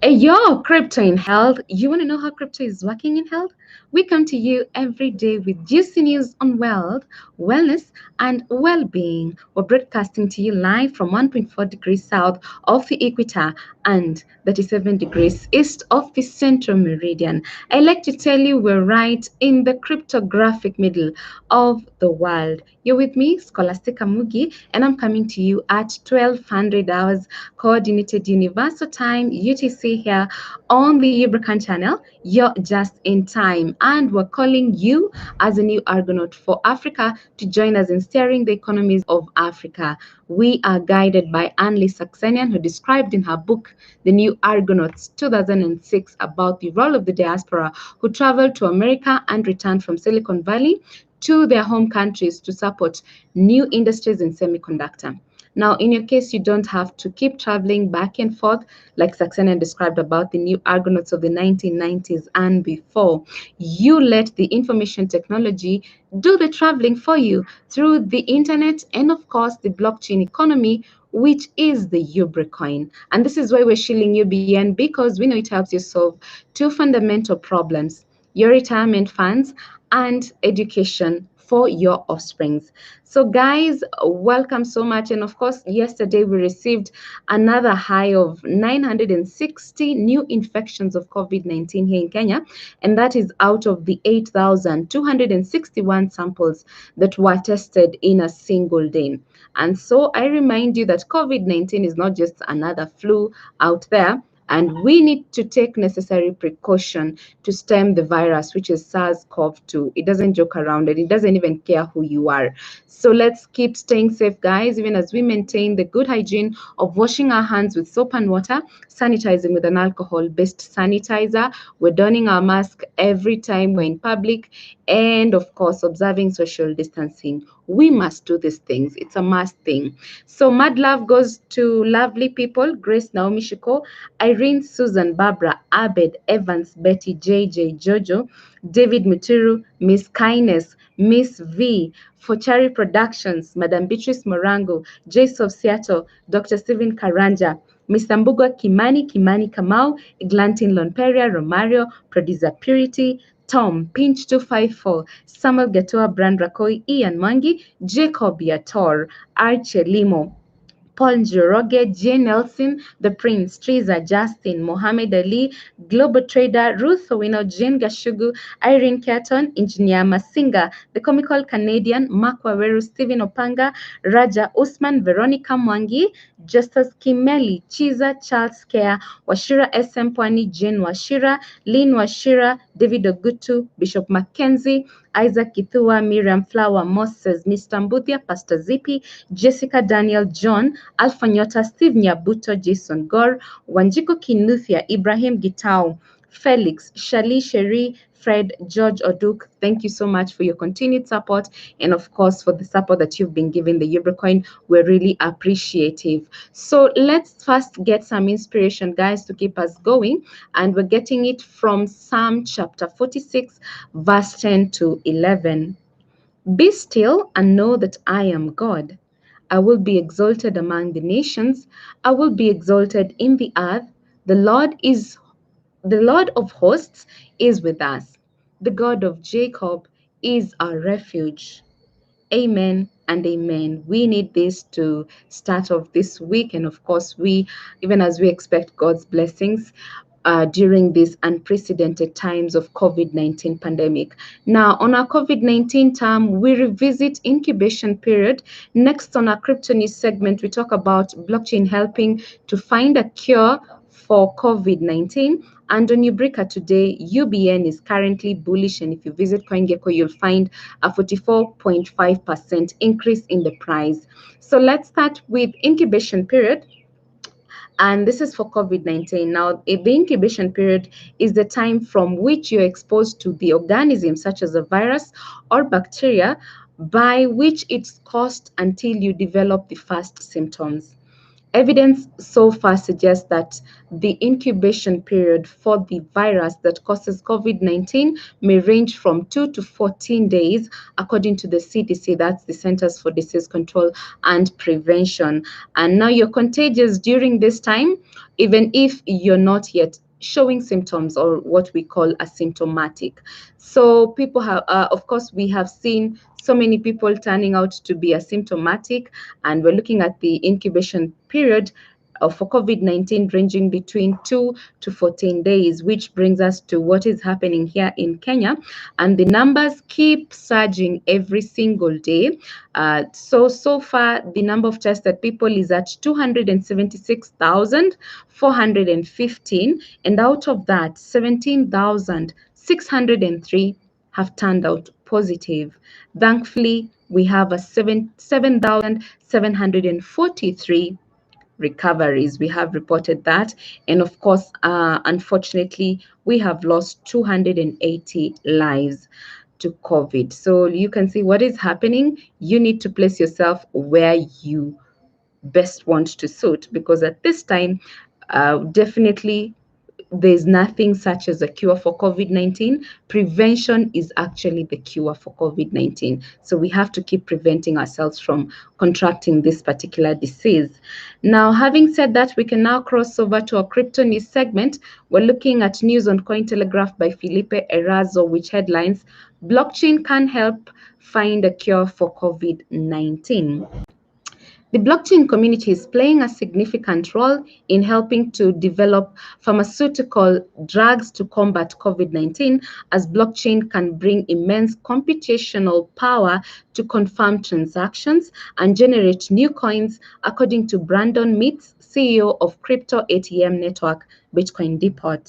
Hey, yo, crypto in health. You want to know how crypto is working in health? We come to you every day with juicy news on wealth, wellness, and well being. We're broadcasting to you live from 1.4 degrees south of the equator and 37 degrees east of the central meridian. I like to tell you we're right in the cryptographic middle of the world. You're with me, Scholastica Mugi, and I'm coming to you at 1200 hours Coordinated Universal Time, UTC here on the Ubrican channel. You're just in time, and we're calling you as a new argonaut for Africa to join us in steering the economies of Africa. We are guided by Annlee Saxenian, who described in her book, The New Argonauts 2006, about the role of the diaspora who traveled to America and returned from Silicon Valley to their home countries to support new industries in semiconductor. Now, in your case, you don't have to keep traveling back and forth like Saxena described about the new argonauts of the 1990s and before. You let the information technology do the traveling for you through the internet and, of course, the blockchain economy, which is the Ubricoin. And this is why we're shilling UBN because we know it helps you solve two fundamental problems: your retirement funds and education for your offsprings. So, guys, welcome so much. And of course, yesterday we received another high of 960 new infections of COVID-19 here in Kenya. And that is out of the 8,261 samples that were tested in a single day. And so I remind you that COVID-19 is not just another flu out there. And we need to take necessary precaution to stem the virus, which is SARS-CoV-2. It doesn't joke around and it doesn't even care who you are. So let's keep staying safe, guys, even as we maintain the good hygiene of washing our hands with soap and water, sanitizing with an alcohol-based sanitizer. We're donning our mask every time we're in public, and of course, observing social distancing. We must do these things. It's a must thing. So mad love goes to lovely people: Grace, Naomi, Shiko, Irene, Susan, Barbara, Abed, Evans, Betty, JJ, Jojo, David Mutiru, Miss Kindness, Miss V, Fochari Productions, Madam Beatrice Morango, Jace of Seattle, Dr. Stephen Karanja, Mr. Mbugwa Kimani, Kimani Kamau, Eglantin Lonperia, Romario, Producer Purity, Tom, Pinch 254, Samuel Getoa, Brand Rakoi, Ian Mangi, Jacob Yator, Arche Limo, Paul Njoroge, Jane Nelson, The Prince, Triza, Justin, Mohammed Ali, Global Trader, Ruth Owino, Jane Gashugu, Irene Keaton, Engineer Masinga, The Comical Canadian, Mark Waweru, Stephen Opanga, Raja Usman, Veronica Mwangi, Justus Kimeli, Chiza, Charles Kea, Washira SM Pwani, Jane Washira, Lynn Washira, David Ogutu, Bishop Mackenzie, Isaac Kithua, Miriam Flower, Moses, Mr. Mbuthia, Pastor Zippy, Jessica Daniel John, Alpha Nyota, Steve Nyabuto, Jason Gore, Wanjiko Kinuthia, Ibrahim Gitao, Felix, Shali Sherry, Fred, George Oduk, thank you so much for your continued support and, of course, for the support that you've been giving the Ubricoin. We're really appreciative. So let's first get some inspiration, guys, to keep us going. And we're getting it from Psalm chapter 46, verse 10 to 11. Be still and know that I am God. I will be exalted among the nations. I will be exalted in the earth. The Lord is the Lord of hosts is with us. The God of Jacob is our refuge. Amen and amen. We need this to start off this week. And of course, even as we expect God's blessings during these unprecedented times of COVID-19 pandemic. Now, on our COVID-19 term, we revisit incubation period. Next, on our crypto news segment, we talk about blockchain helping to find a cure for COVID-19. And on Ubrica today, UBN is currently bullish. And if you visit CoinGecko, you'll find a 44.5% increase in the price. So let's start with incubation period. And this is for COVID-19. Now, the incubation period is the time from which you're exposed to the organism, such as a virus or bacteria, by which it's caused until you develop the first symptoms. Evidence so far suggests that the incubation period for the virus that causes COVID-19 may range from 2 to 14 days, according to the CDC, that's the Centers for Disease Control and Prevention. And now you're contagious during this time, even if you're not yet showing symptoms or what we call asymptomatic. So people have, of course, we have seen so many people turning out to be asymptomatic, and we're looking at the incubation period for COVID-19 ranging between 2 to 14 days, which brings us to what is happening here in Kenya. And the numbers keep surging every single day. So far, the number of tested people is at 276,415. And out of that, 17,603 have turned out positive. Thankfully, we have a 7,743 recoveries. We have reported that. And of course, unfortunately, we have lost 280 lives to COVID. So you can see what is happening. You need to place yourself where you best want to suit, because at this time, definitely there's nothing such as a cure for COVID-19. Prevention is actually the cure for COVID-19. So we have to keep preventing ourselves from contracting this particular disease. Now, having said that, we can now cross over to our crypto news segment. We're looking at news on Cointelegraph by Felipe Erazo, which headlines, "Blockchain can help find a cure for COVID-19." The blockchain community is playing a significant role in helping to develop pharmaceutical drugs to combat COVID-19, as blockchain can bring immense computational power to confirm transactions and generate new coins, according to Brandon Meets, CEO of crypto ATM network Bitcoin Depot.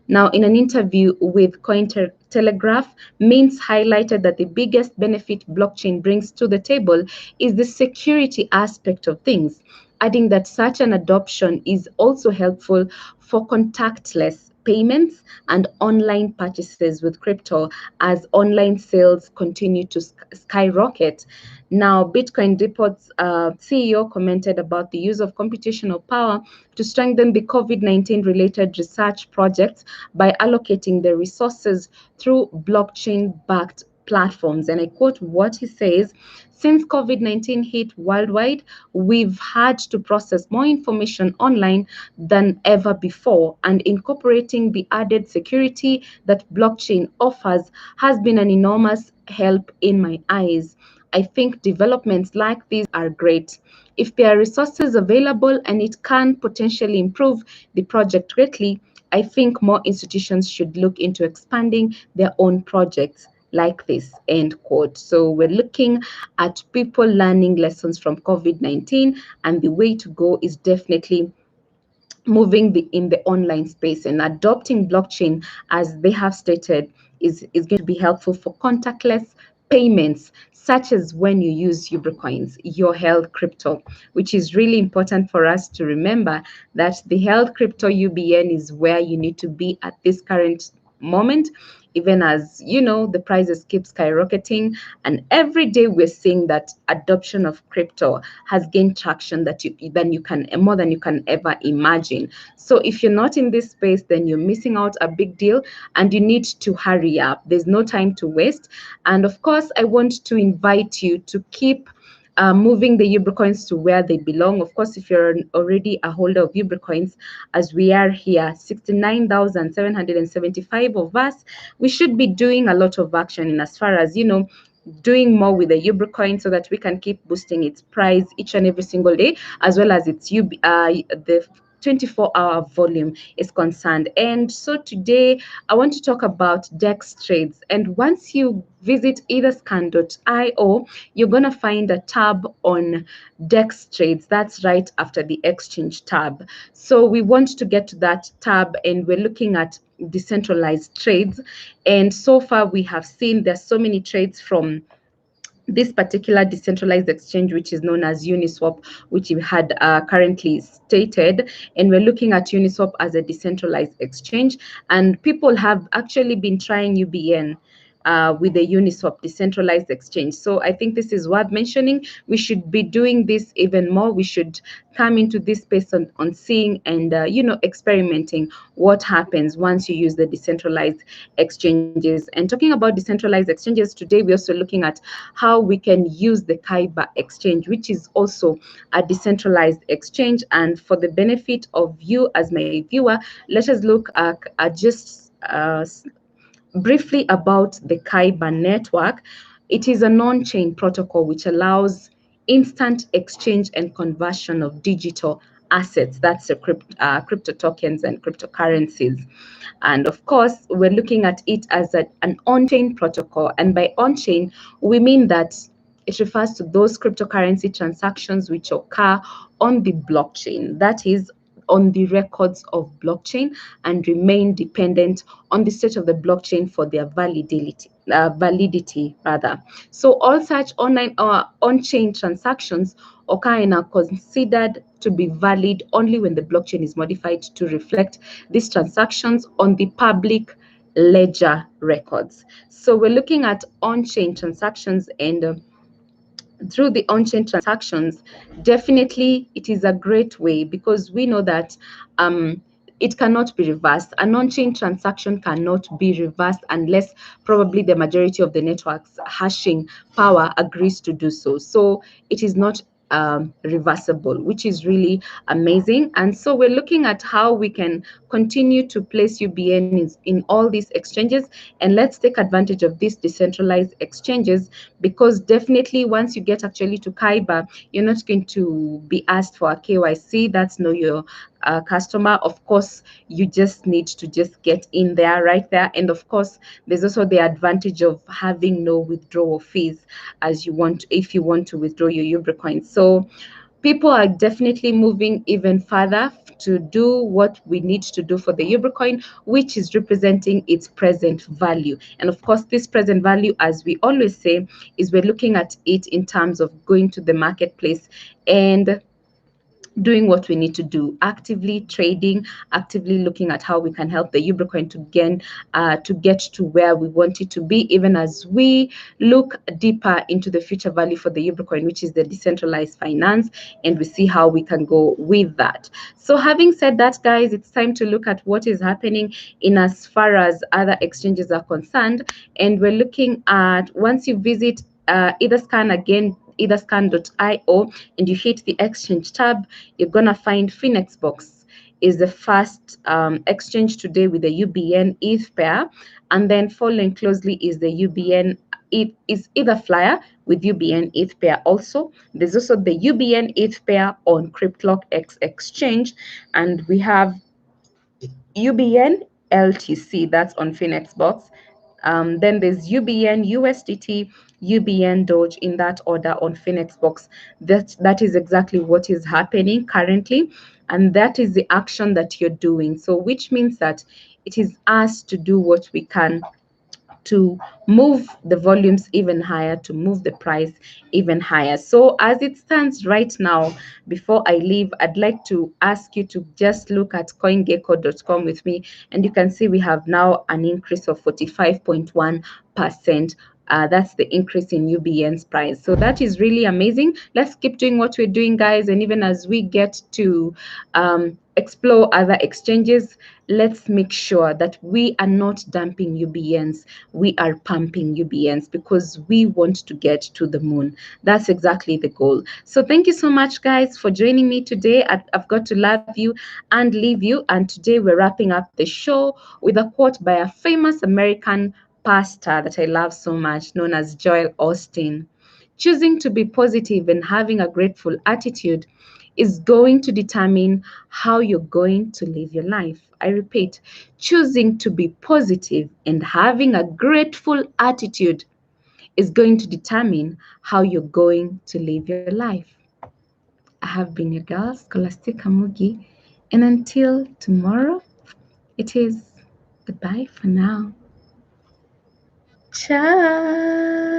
Now, in an interview with Cointelegraph, Mintz highlighted that the biggest benefit blockchain brings to the table is the security aspect of things, adding that such an adoption is also helpful for contactless payments and online purchases with crypto as online sales continue to skyrocket. Now, Bitcoin Depot's CEO commented about the use of computational power to strengthen the COVID-19 related research projects by allocating the resources through blockchain-backed platforms. And I quote what he says, "Since COVID-19 hit worldwide, we've had to process more information online than ever before, and incorporating the added security that blockchain offers has been an enormous help in my eyes. I think developments like these are great. If there are resources available and it can potentially improve the project greatly, I think more institutions should look into expanding their own projects like this," end quote. So we're looking at people learning lessons from COVID-19, and the way to go is definitely moving in the online space and adopting blockchain, as they have stated, is going to be helpful for contactless payments, such as when you use Ubricoins, your held crypto, which is really important for us to remember that the held crypto UBN is where you need to be at this current moment, even as you know the prices keep skyrocketing, and every day we're seeing that adoption of crypto has gained traction that you can more than you can ever imagine. So if you're not in this space, then you're missing out a big deal, and you need to hurry up. There's no time to waste. And of course, I want to invite you to keep moving the Ubricoins to where they belong. Of course, if you're already a holder of Ubricoins, as we are here, 69,775 of us, we should be doing a lot of action in as far as, doing more with the Ubricoin so that we can keep boosting its price each and every single day, as well as its the 24-hour volume is concerned. And so today I want to talk about Dex Trades. And once you visit either scan.io, you're going to find a tab on Dex Trades. That's right after the exchange tab. So we want to get to that tab, and we're looking at decentralized trades. And so far we have seen there's so many trades from this particular decentralized exchange, which is known as Uniswap, which we had currently stated. And we're looking at Uniswap as a decentralized exchange. And people have actually been trying UBN with the Uniswap decentralized exchange. So I think this is worth mentioning. We should be doing this even more. We should come into this space on seeing and experimenting what happens once you use the decentralized exchanges. And talking about decentralized exchanges, today we're also looking at how we can use the Kaiba exchange, which is also a decentralized exchange. And for the benefit of you as my viewer, let us look at just briefly about the Kaiba network. It is a non-chain protocol which allows instant exchange and conversion of digital assets. That's the crypto tokens and cryptocurrencies. And of course, we're looking at it as an on-chain protocol. And by on-chain, we mean that it refers to those cryptocurrency transactions which occur on the blockchain. That is, on the records of blockchain, and remain dependent on the state of the blockchain for their validity rather. So all such online on-chain transactions occur and are considered to be valid only when the blockchain is modified to reflect these transactions on the public ledger records. So we're looking at on-chain transactions, and through the on-chain transactions, definitely it is a great way, because we know that it cannot be reversed. An on-chain transaction cannot be reversed unless probably the majority of the network's hashing power agrees to do so. So it is not reversible, which is really amazing. And so we're looking at how we can continue to place UBN in all these exchanges, and let's take advantage of these decentralized exchanges, because definitely once you get actually to Kaiba, you're not going to be asked for a KYC. That's know your customer. Of course, you just need to just get in there right there. And of course, there's also the advantage of having no withdrawal fees as you want, if you want to withdraw your Ubricoin. So people are definitely moving even further to do what we need to do for the Ubricoin, which is representing its present value. And of course, this present value, as we always say, is we're looking at it in terms of going to the marketplace and doing what we need to do, actively trading, actively looking at how we can help the Ubricoin to get to where we want it to be, even as we look deeper into the future value for the Ubricoin, which is the decentralized finance, and we see how we can go with that. So having said that, guys, it's time to look at what is happening in as far as other exchanges are concerned. And we're looking at, once you visit etherscan.io and you hit the exchange tab, you're gonna find Finexbox is the first exchange today with the UBN ETH pair, and then following closely is the UBN Ether Flyer with UBN ETH pair. Also, there's also the UBN ETH pair on Cryptlock X exchange, and we have UBN LTC, that's on Finexbox. Then there's UBN USDT, UBN Doge, in that order on Finexbox. That is exactly what is happening currently, and that is the action that you're doing. So which means that it is us to do what we can to move the volumes even higher, to move the price even higher. So as it stands right now, before I leave, I'd like to ask you to just look at coingecko.com with me, and you can see we have now an increase of 45.1%. That's the increase in UBN's price. So that is really amazing. Let's keep doing what we're doing, guys. And even as we get to explore other exchanges, let's make sure that we are not dumping UBNs. We are pumping UBNs, because we want to get to the moon. That's exactly the goal. So thank you so much, guys, for joining me today. I've got to love you and leave you. And today we're wrapping up the show with a quote by a famous American pastor that I love so much, known as Joel Austin. Choosing to be positive and having a grateful attitude is going to determine how you're going to live your life. I repeat, choosing to be positive and having a grateful attitude is going to determine how you're going to live your life. I have been your girl, Scholastic Kamugi, and until tomorrow, it is goodbye for now. Ciao.